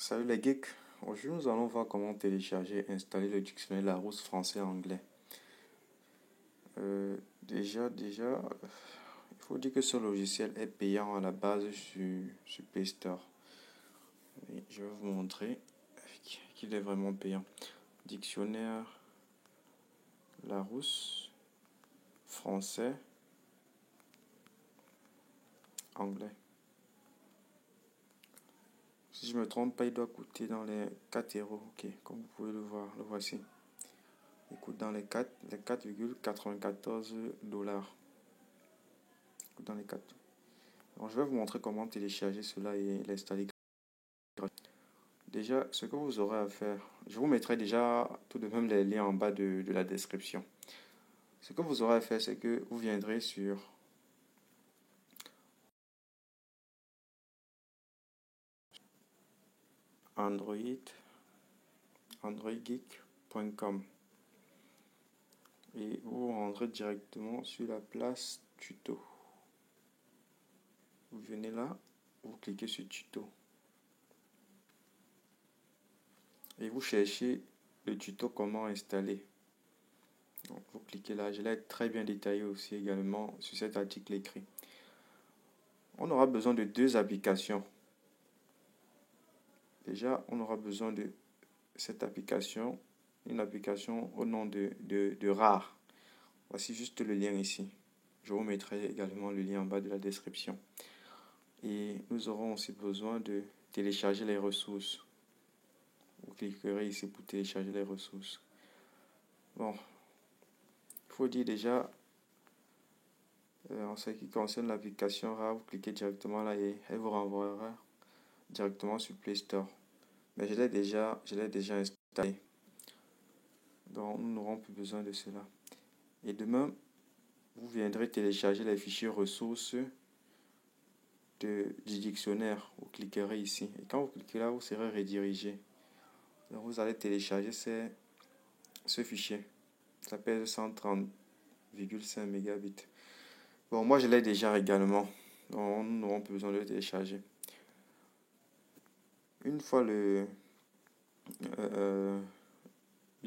Salut les geeks, aujourd'hui nous allons voir comment télécharger et installer le dictionnaire Larousse français-anglais. Déjà, il faut dire que ce logiciel est payant à la base sur Play Store. Et je vais vous montrer qu'il est vraiment payant. Dictionnaire Larousse français-anglais. Si je ne me trompe pas, il doit coûter dans les 4 euros. Ok, comme vous pouvez le voir, le voici. Il coûte dans les 4,94 dollars. Dans les 4. Alors, je vais vous montrer comment télécharger cela et l'installer. Déjà, ce que vous aurez à faire, je vous mettrai déjà tout de même les liens en bas de la description. Ce que vous aurez à faire, c'est que vous viendrez sur androidgeek.com et vous rentrez directement sur la place tuto. Vous venez là, vous cliquez sur tuto et vous cherchez le tuto comment installer. Donc, vous cliquez là, je l'ai très bien détaillé aussi également sur cet article écrit. On aura besoin de deux applications. Déjà, on aura besoin de cette application, une application au nom de RAR. Voici juste le lien ici. Je vous mettrai également le lien en bas de la description. Et nous aurons aussi besoin de télécharger les ressources. Vous cliquerez ici pour télécharger les ressources. Bon, il faut dire déjà, en ce qui concerne l'application RAR, vous cliquez directement là et elle vous renvoiera directement sur Play Store. Mais je l'ai déjà installé. Donc nous n'aurons plus besoin de cela. Et demain, vous viendrez télécharger les fichiers ressources du dictionnaire. Vous cliquerez ici. Et quand vous cliquez là, vous serez redirigé. Donc vous allez télécharger ce fichier. Ça pèse 130,5 mégabits. Bon, moi je l'ai déjà également. Donc nous n'aurons plus besoin de le télécharger. Une fois le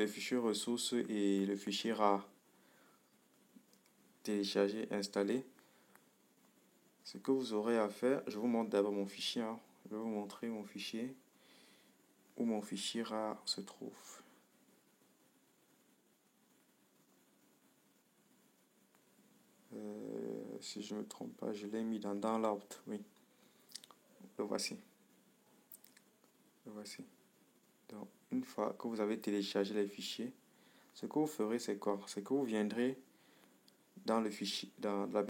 fichier ressources et le fichier RAR téléchargé, installé, ce que vous aurez à faire, je vous montre d'abord mon fichier. Je vais vous montrer mon fichier, où mon fichier RAR se trouve. Si je ne me trompe pas, je l'ai mis dans Download. Oui, le voici. Le voici. Donc, une fois que vous avez téléchargé les fichiers, ce que vous ferez, c'est quoi? C'est que vous viendrez dans le fichier, dans la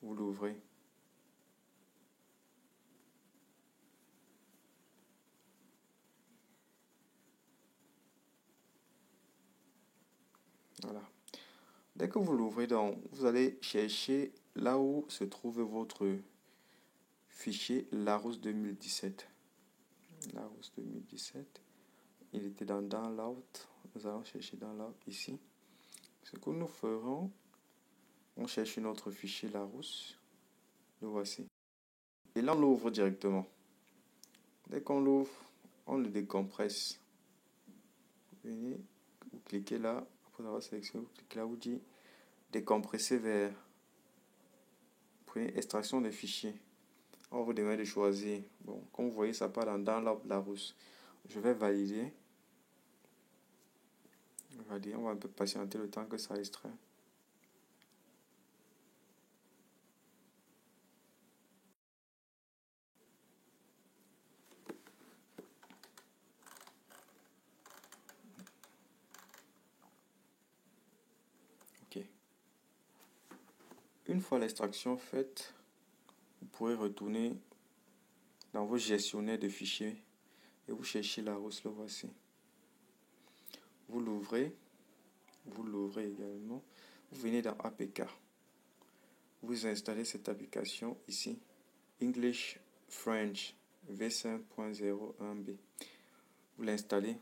vous l'ouvrez. Voilà. Dès que vous l'ouvrez, donc, vous allez chercher là où se trouve votre fichier Larousse 2017. Larousse 2017. Il était dans Download. Nous allons chercher Download ici. Ce que nous ferons, on cherche notre fichier Larousse. Le voici. Et là, on l'ouvre directement. Dès qu'on l'ouvre, on le décompresse. Venez, vous cliquez là. Après avoir sélectionné, vous cliquez là, vous dit décompresser vers. Prenez extraction des fichiers. On va vous demander de choisir. Bon, comme vous voyez, ça part dans Download Larousse. Je vais valider. On va un peu patienter le temps que ça extrait. Ok. Une fois l'extraction faite, vous pourrez retourner dans vos gestionnaires de fichiers et vous cherchez Larousse, le voici. Vous l'ouvrez également. Vous venez dans APK. Vous installez cette application ici, English French V5.01b. Vous l'installez.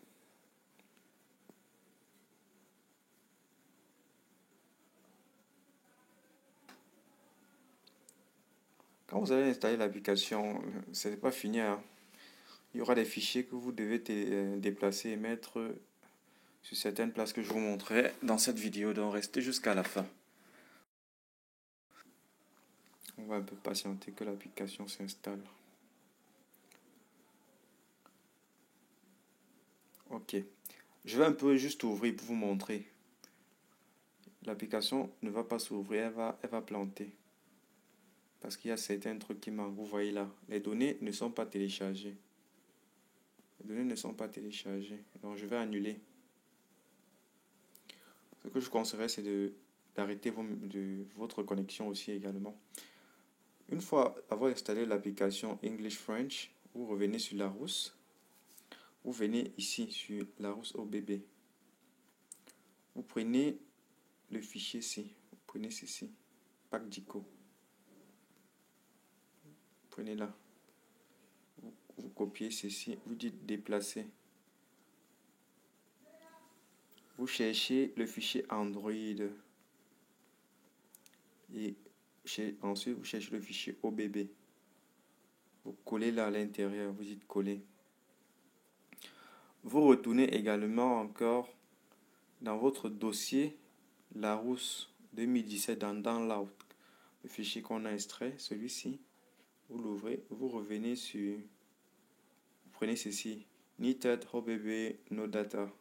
Quand vous allez installer l'application, ce n'est pas fini. il y aura des fichiers que vous devez déplacer et mettre sur certaines places que je vous montrerai dans cette vidéo. Donc restez jusqu'à la fin. On va un peu patienter que l'application s'installe. Ok. Je vais un peu juste ouvrir pour vous montrer. L'application ne va pas s'ouvrir, elle va planter. Parce qu'il y a certains trucs qui manquent. Vous voyez là, les données ne sont pas téléchargées. Les données ne sont pas téléchargées. Donc je vais annuler. Ce que je conseillerais, c'est d'arrêter votre connexion aussi également. Une fois avoir installé l'application English French, vous revenez sur Larousse. Vous venez ici sur Larousse OBB. Vous prenez le fichier C. Vous prenez ceci. PacDico. Prenez là. Vous copiez ceci. Vous dites déplacer. Vous cherchez le fichier Android. Et ensuite, vous cherchez le fichier OBB. Vous collez là à l'intérieur. Vous dites coller. Vous retournez également encore dans votre dossier Larousse 2017 dans Download. Le fichier qu'on a extrait, celui-ci. Vous l'ouvrez. Vous revenez sur... Vous prenez ceci. Needed OBB No Data.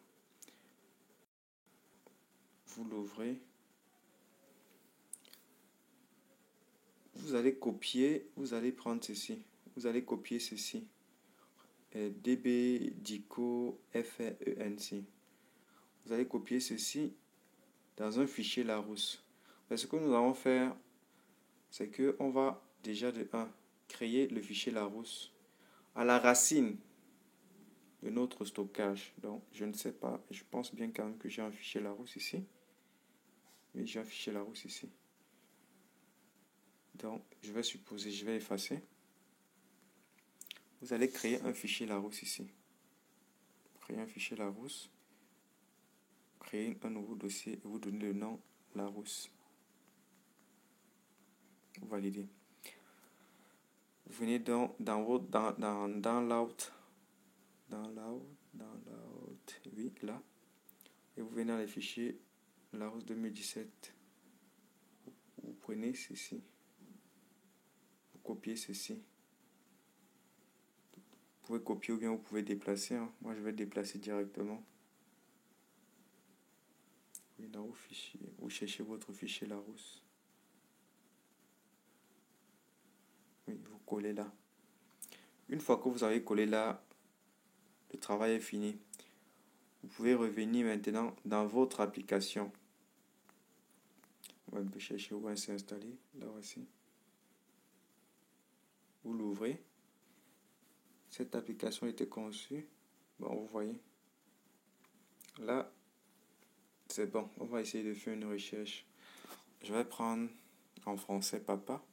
Vous l'ouvrez. Vous allez copier, vous allez prendre ceci. Vous allez copier ceci. DB Dico FRENC. Vous allez copier ceci dans un fichier Larousse. Mais ce que nous allons faire, c'est que on va déjà de 1 créer le fichier Larousse à la racine de notre stockage. Donc, je ne sais pas, je pense bien quand même que j'ai un fichier Larousse ici. Oui, j'ai un fichier Larousse ici. Donc, je vais effacer. Vous allez créer un fichier Larousse ici. Créer un fichier Larousse. Créer un nouveau dossier et vous donnez le nom Larousse. Vous validez. Vous venez dans Download, oui, là. Et vous venez dans les fichiers Larousse 2017. Vous prenez ceci. Vous copiez ceci. Vous pouvez copier ou bien vous pouvez déplacer. Moi, je vais déplacer directement. Oui, dans vos fichiers. Vous cherchez votre fichier Larousse. Oui, vous collez là. Une fois que vous avez collé là, le travail est fini. Vous pouvez revenir maintenant dans votre application. On va un peu chercher où elle s'est installée. Là voici. Vous l'ouvrez. Cette application a été conçue. Bon, vous voyez. Là, c'est bon. On va essayer de faire une recherche. Je vais prendre en français papa.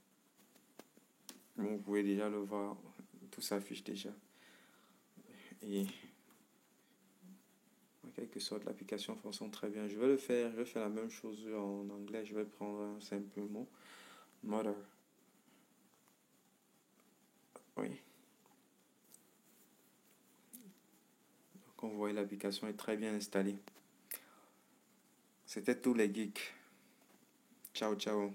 Vous pouvez déjà le voir. Tout s'affiche déjà. Et en quelque sorte, l'application fonctionne très bien. Je vais faire la même chose en anglais. Je vais prendre un simple mot. Mother. Oui. Donc, on voit l'application est très bien installée. C'était tous les geeks. Ciao, ciao.